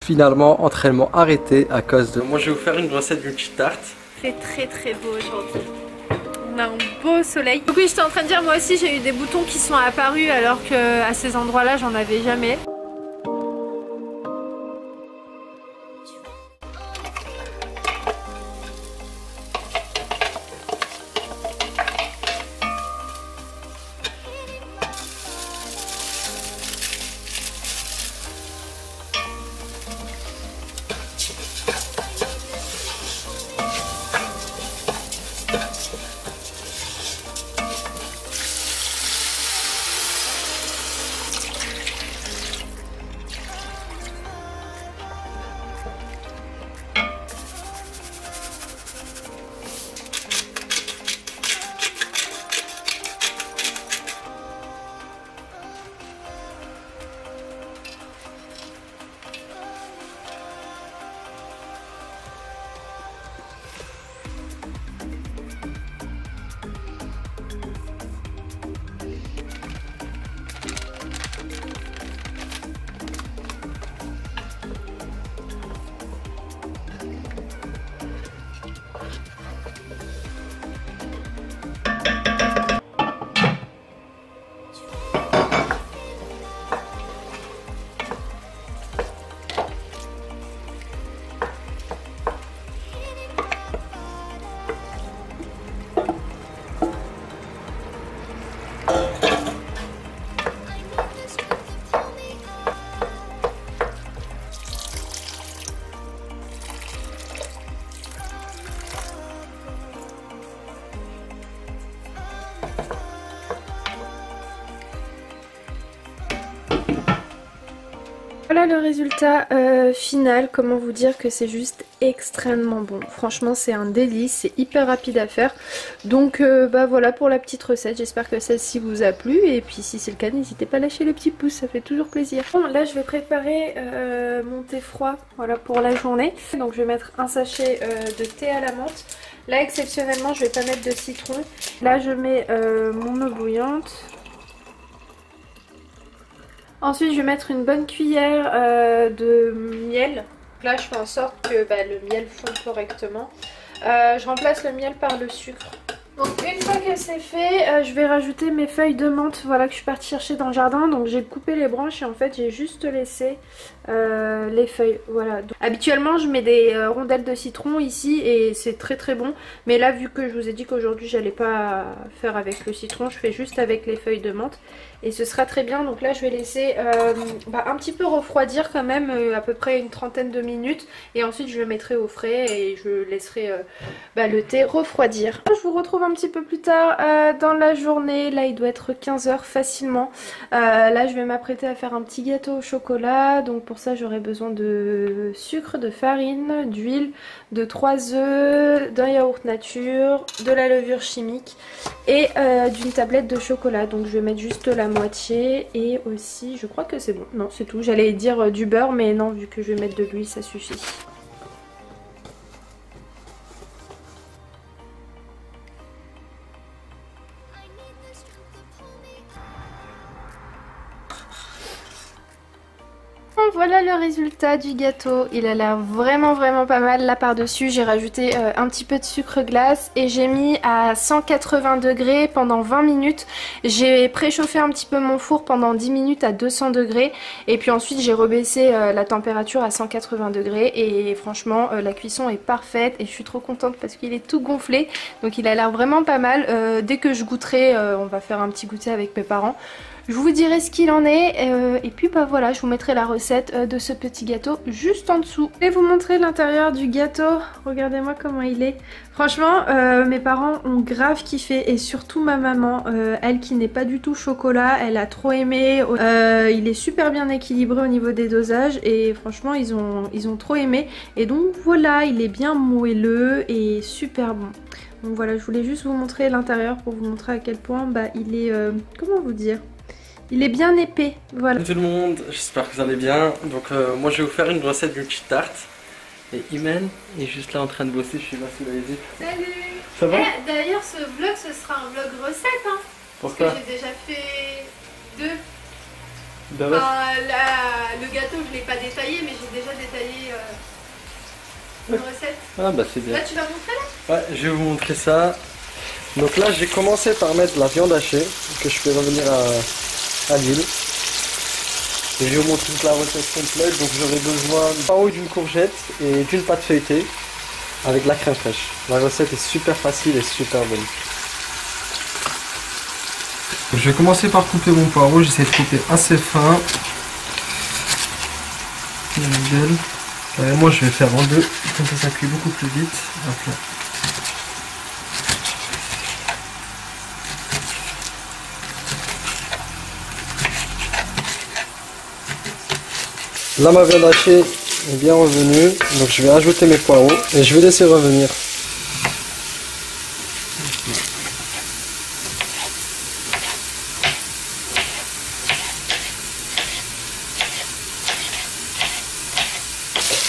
Finalement, entraînement arrêté à cause de... Moi, je vais vous faire une recette d'une petite tarte. C'est très beau aujourd'hui. On a un beau soleil. Donc oui, j'étais en train de dire, moi aussi j'ai eu des boutons qui sont apparus alors qu'à ces endroits-là, j'en avais jamais. Voilà le résultat final, comment vous dire que c'est juste extrêmement bon. Franchement c'est un délice, c'est hyper rapide à faire. Donc bah voilà pour la petite recette, j'espère que celle-ci vous a plu. Et puis si c'est le cas, n'hésitez pas à lâcher le petit pouce, ça fait toujours plaisir. Bon là je vais préparer mon thé froid, voilà, pour la journée. Donc je vais mettre un sachet de thé à la menthe. Là exceptionnellement je vais pas mettre de citron. Là je mets mon eau bouillante. Ensuite je vais mettre une bonne cuillère de miel. Là je fais en sorte que le miel fonde correctement. Je remplace le miel par le sucre. Donc une fois que c'est fait, je vais rajouter mes feuilles de menthe, voilà, que je suis partie chercher dans le jardin. Donc j'ai coupé les branches et en fait j'ai juste laissé les feuilles, voilà. Donc, habituellement je mets des rondelles de citron ici et c'est très bon. Mais là vu que je vous ai dit qu'aujourd'hui j'allais pas faire avec le citron, je fais juste avec les feuilles de menthe. Et ce sera très bien. Donc là je vais laisser un petit peu refroidir quand même, à peu près une trentaine de minutes. Et ensuite je le mettrai au frais et je laisserai le thé refroidir. Je vous retrouve un petit peu plus tard dans la journée. Là il doit être 15 h facilement. Là je vais m'apprêter à faire un petit gâteau au chocolat. Donc pour ça j'aurai besoin de sucre, de farine, d'huile, de 3 œufs, d'un yaourt nature, de la levure chimique et d'une tablette de chocolat. Donc je vais mettre juste la moitié et aussi je crois que c'est bon. Non c'est tout, j'allais dire du beurre mais non, vu que je vais mettre de l'huile ça suffit. Voilà le résultat du gâteau, il a l'air vraiment pas mal. Là par dessus j'ai rajouté un petit peu de sucre glace et j'ai mis à 180 degrés pendant 20 minutes. J'ai préchauffé un petit peu mon four pendant 10 minutes à 200 degrés et puis ensuite j'ai rebaissé la température à 180 degrés et franchement la cuisson est parfaite et je suis trop contente parce qu'il est tout gonflé. Donc il a l'air vraiment pas mal. Dès que je goûterai, on va faire un petit goûter avec mes parents. Je vous dirai ce qu'il en est et puis voilà, je vous mettrai la recette de ce petit gâteau juste en dessous. Je vais vous montrer l'intérieur du gâteau, regardez-moi comment il est. Franchement mes parents ont grave kiffé et surtout ma maman, elle qui n'est pas du tout chocolat, elle a trop aimé. Il est super bien équilibré au niveau des dosages et franchement ils ont trop aimé. Et donc voilà, il est bien moelleux et super bon. Donc voilà, je voulais juste vous montrer l'intérieur pour vous montrer à quel point il est, comment vous dire, il est bien épais, voilà. Salut tout le monde, j'espère que vous allez bien. Donc moi je vais vous faire une recette d'une petite tarte. Et Imen est juste là en train de bosser, je sais pas si vous l'avez dit. Salut. Ça va? D'ailleurs ce vlog ce sera un vlog recette hein. Pourquoi? Parce que j'ai déjà fait 2. Ben ouais. Le gâteau je l'ai pas détaillé mais j'ai déjà détaillé une recette. Ah bah c'est bien. Là, tu vas montrer là? Ouais, je vais vous montrer ça. Donc là, j'ai commencé par mettre de la viande hachée, que je peux revenir à l'huile. Et je vais vous montrer toute la recette complète. Donc j'aurai besoin d'un pao, d'une courgette et d'une pâte feuilletée avec de la crème fraîche. La recette est super facile et super bonne. Je vais commencer par couper mon poireau. J'essaie de couper assez fin. Moi, je vais faire en deux, comme ça cuit beaucoup plus vite. Hop là. Là, ma viande hachée est bien revenue, donc je vais ajouter mes poireaux et je vais laisser revenir.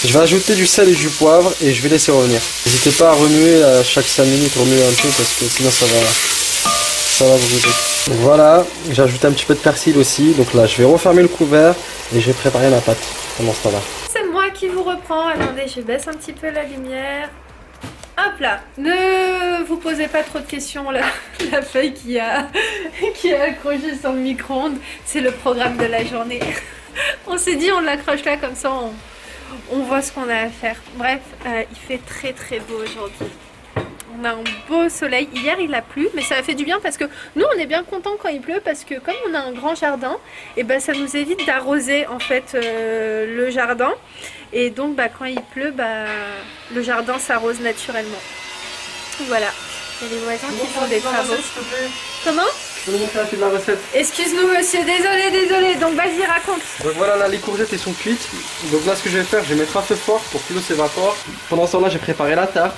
Je vais ajouter du sel et du poivre et je vais laisser revenir. N'hésitez pas à remuer à chaque 5 minutes, remuer un peu parce que sinon ça va brûler. Voilà, j'ai ajouté un petit peu de persil aussi. Donc là, je vais refermer le couvert et je vais préparer ma pâte pendant ce temps-là. C'est moi qui vous reprends. Attendez, je baisse un petit peu la lumière. Hop là. Ne vous posez pas trop de questions là. La feuille qui a accroché sur le micro-ondes, c'est le programme de la journée. On s'est dit on l'accroche là comme ça on voit ce qu'on a à faire. Bref, il fait très très beau aujourd'hui. On a un beau soleil. Hier il a plu, mais ça a fait du bien parce que nous on est bien contents quand il pleut parce que comme on a un grand jardin, et ben ça nous évite d'arroser en fait le jardin. Et donc quand il pleut, le jardin s'arrose naturellement. Voilà. Il y a les voisins qui font des travaux. Comment? Je peux vous montrer un peu de la recette. Excuse-nous monsieur, désolé. Donc vas-y, raconte. Donc voilà, là les courgettes elles sont cuites. Donc là ce que je vais faire, je vais mettre un feu fort pour que l'eau s'évapore. Pendant ce temps-là, j'ai préparé la tarte.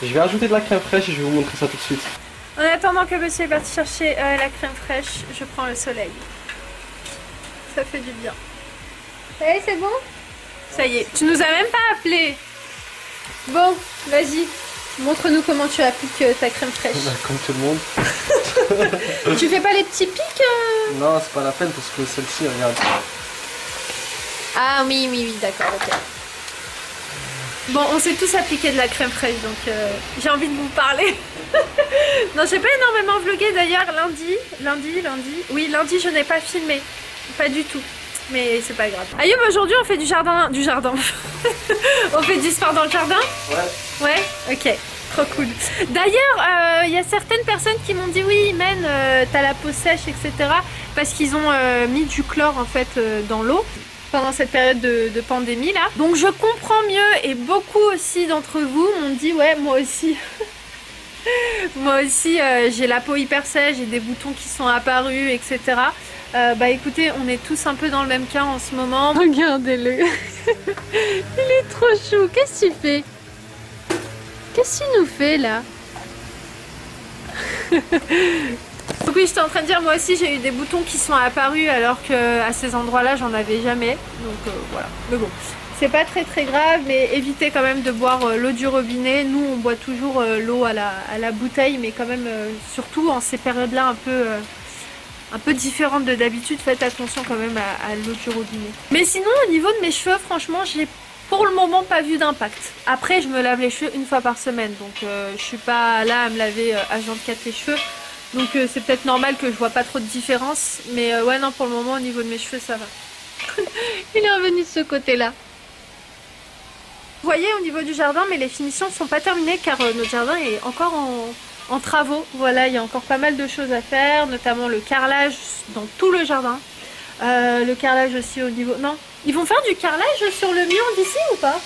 Je vais ajouter de la crème fraîche et je vais vous montrer ça tout de suite. En attendant que monsieur est parti chercher la crème fraîche, je prends le soleil. Ça fait du bien. Allez, c'est bon? Ça y est, tu nous as même pas appelé. Bon, vas-y, montre-nous comment tu appliques ta crème fraîche. Comme tout le monde. Tu fais pas les petits pics Non, c'est pas la peine parce que celle-ci, regarde. Ah oui, d'accord, ok. Bon, on s'est tous appliqué de la crème fraîche, donc j'ai envie de vous parler. Non, j'ai pas énormément vlogué d'ailleurs lundi. Oui, lundi, je n'ai pas filmé. Pas du tout. Mais c'est pas grave. Ayoub, aujourd'hui, on fait du jardin. On fait du sport dans le jardin? Ouais, ok. Trop cool. D'ailleurs, il y a certaines personnes qui m'ont dit oui, Men, t'as la peau sèche, etc. Parce qu'ils ont mis du chlore en fait dans l'eau pendant cette période de pandémie là. Donc je comprends mieux et beaucoup aussi d'entre vous m'ont dit ouais, moi aussi. Moi aussi, j'ai la peau hyper sèche, j'ai des boutons qui sont apparus, etc. Écoutez, on est tous un peu dans le même cas en ce moment. Regardez-le. Il est trop chou. Qu'est-ce que tu fais? Qu'est-ce qu'il nous fait là? Donc oui, j'étais en train de dire, moi aussi j'ai eu des boutons qui sont apparus alors qu'à ces endroits-là j'en avais jamais. Donc voilà. Mais bon, c'est pas très grave, mais évitez quand même de boire l'eau du robinet. Nous on boit toujours l'eau à la bouteille, mais quand même surtout en ces périodes-là un peu différentes de d'habitude, faites attention quand même à l'eau du robinet. Mais sinon au niveau de mes cheveux, franchement j'ai pour le moment pas vu d'impact. Après je me lave les cheveux une fois par semaine, donc je suis pas là à me laver H24 les cheveux. Donc c'est peut-être normal que je vois pas trop de différence. Mais ouais non, pour le moment au niveau de mes cheveux ça va. Il est revenu de ce côté là. Vous voyez au niveau du jardin, mais les finitions sont pas terminées car notre jardin est encore en travaux. Voilà, il y a encore pas mal de choses à faire, notamment le carrelage dans tout le jardin. Le carrelage aussi au niveau... Non, ils vont faire du carrelage sur le mur d'ici ou pas?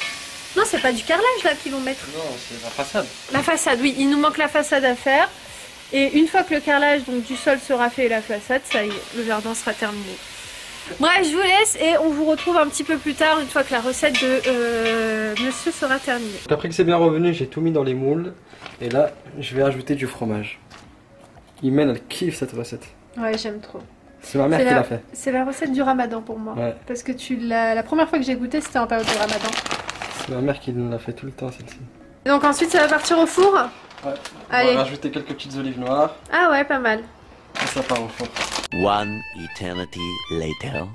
Non, c'est pas du carrelage là qu'ils vont mettre. Non, c'est la façade. La façade, oui, il nous manque la façade à faire. Et une fois que le carrelage donc, du sol sera fait et la façade, ça y est, le jardin sera terminé. Bref, je vous laisse et on vous retrouve un petit peu plus tard une fois que la recette de monsieur sera terminée. Après que c'est bien revenu, j'ai tout mis dans les moules. Et là, je vais ajouter du fromage. Imen, elle kiffe cette recette. Ouais, j'aime trop. C'est ma mère qui l'a fait. C'est la recette du ramadan pour moi. Ouais. Parce que la première fois que j'ai goûté, c'était en période de ramadan. C'est ma mère qui nous l'a fait tout le temps, celle-ci. Donc ensuite, ça va partir au four? Ouais. Allez. On va rajouter quelques petites olives noires. Ah ouais, pas mal. Et ça part au four. One eternity later.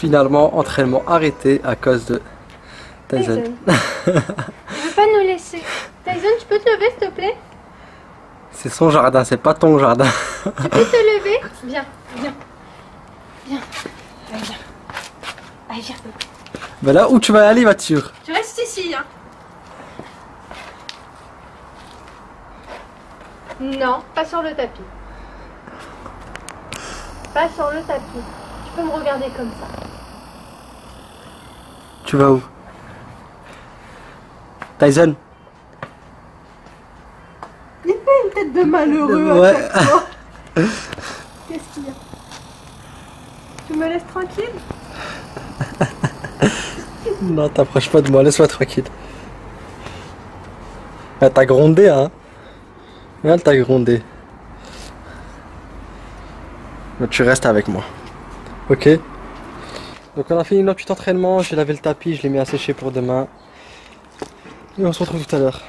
Finalement, entraînement arrêté à cause de Tyson. Il veut pas nous laisser. Tyson, tu peux te lever s'il te plaît? C'est son jardin, c'est pas ton jardin. Tu peux te lever? Viens, viens. Viens. Allez, viens. Allez, viens. Ben là où tu vas aller, voiture? Tu restes ici, hein. Non, pas sur le tapis. Pas sur le tapis. Tu peux me regarder comme ça. Tu vas où? Tyson? Il fait une tête de malheureux. Ouais. Qu'est-ce qu'il y a? Tu me laisses tranquille? Non, t'approches pas de moi, laisse-moi tranquille. Elle t'a grondé, hein? Elle t'a grondé. Mais tu restes avec moi. Ok? Donc on a fini notre petit entraînement, j'ai lavé le tapis, je l'ai mis à sécher pour demain. Et on se retrouve tout à l'heure.